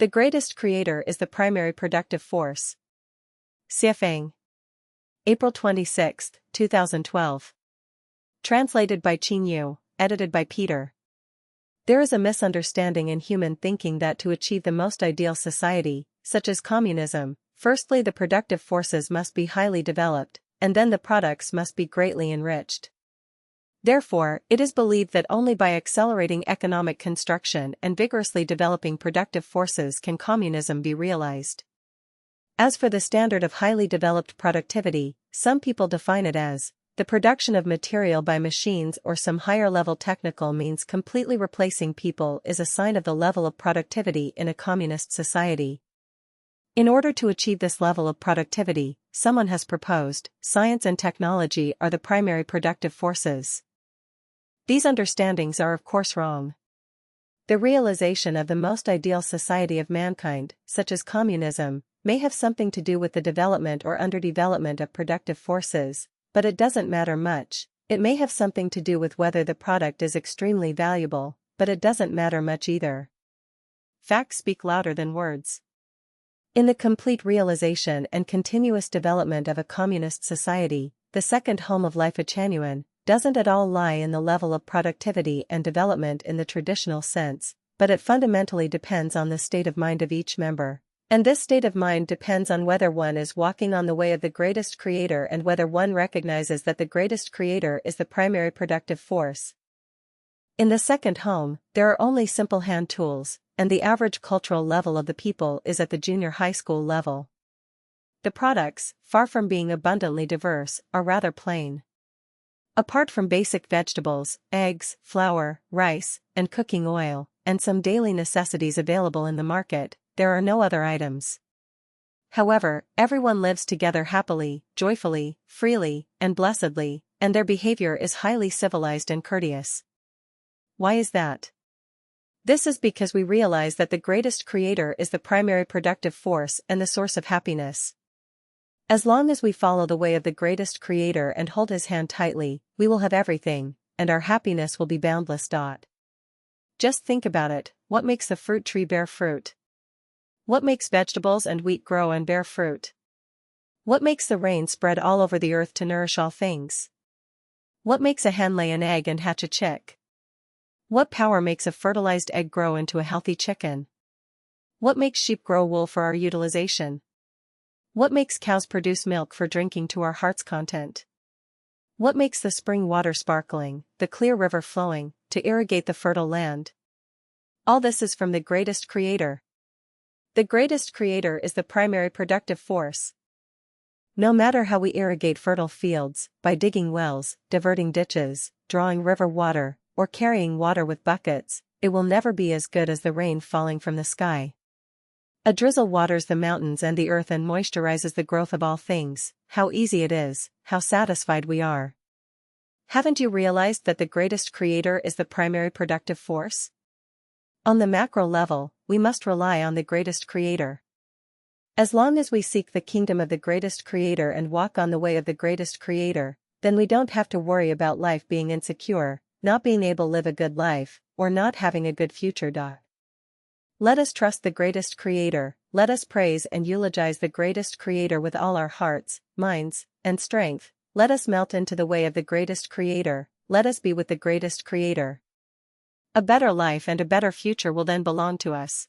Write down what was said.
The greatest creator is the primary productive force. Xiefeng. April 26, 2012. Translated by Qingyu, edited by Peter. There is a misunderstanding in human thinking that to achieve the most ideal society, such as communism, firstly the productive forces must be highly developed, and then the products must be greatly enriched. Therefore, it is believed that only by accelerating economic construction and vigorously developing productive forces can communism be realized. As for the standard of highly developed productivity, some people define it as the production of material by machines or some higher-level technical means completely replacing people is a sign of the level of productivity in a communist society. In order to achieve this level of productivity, someone has proposed, science and technology are the primary productive forces. These understandings are of course wrong. The realization of the most ideal society of mankind, such as communism, may have something to do with the development or underdevelopment of productive forces, but it doesn't matter much. It may have something to do with whether the product is extremely valuable, but it doesn't matter much either. Facts speak louder than words. In the complete realization and continuous development of a communist society, the second home of Lifechanyuan doesn't at all lie in the level of productivity and development in the traditional sense, but it fundamentally depends on the state of mind of each member. And this state of mind depends on whether one is walking on the way of the greatest creator and whether one recognizes that the greatest creator is the primary productive force. In the second home, there are only simple hand tools, and the average cultural level of the people is at the junior high school level. The products, far from being abundantly diverse, are rather plain. Apart from basic vegetables, eggs, flour, rice, and cooking oil, and some daily necessities available in the market, there are no other items. However, everyone lives together happily, joyfully, freely, and blessedly, and their behavior is highly civilized and courteous. Why is that? This is because we realize that the greatest creator is the primary productive force and the source of happiness. As long as we follow the way of the greatest creator and hold his hand tightly, we will have everything, and our happiness will be boundless. Just think about it, what makes the fruit tree bear fruit? What makes vegetables and wheat grow and bear fruit? What makes the rain spread all over the earth to nourish all things? What makes a hen lay an egg and hatch a chick? What power makes a fertilized egg grow into a healthy chicken? What makes sheep grow wool for our utilization? What makes cows produce milk for drinking to our heart's content? What makes the spring water sparkling, the clear river flowing, to irrigate the fertile land? All this is from the greatest creator. The greatest creator is the primary productive force. No matter how we irrigate fertile fields, by digging wells, diverting ditches, drawing river water, or carrying water with buckets, it will never be as good as the rain falling from the sky. A drizzle waters the mountains and the earth and moisturizes the growth of all things. How easy it is, how satisfied we are. Haven't you realized that the greatest creator is the primary productive force? On the macro level, we must rely on the greatest creator. As long as we seek the kingdom of the greatest creator and walk on the way of the greatest creator, then we don't have to worry about life being insecure, not being able to live a good life, or not having a good future. Let us trust the greatest creator, let us praise and eulogize the greatest creator with all our hearts, minds, and strength. Let us melt into the way of the greatest creator, let us be with the greatest creator. A better life and a better future will then belong to us.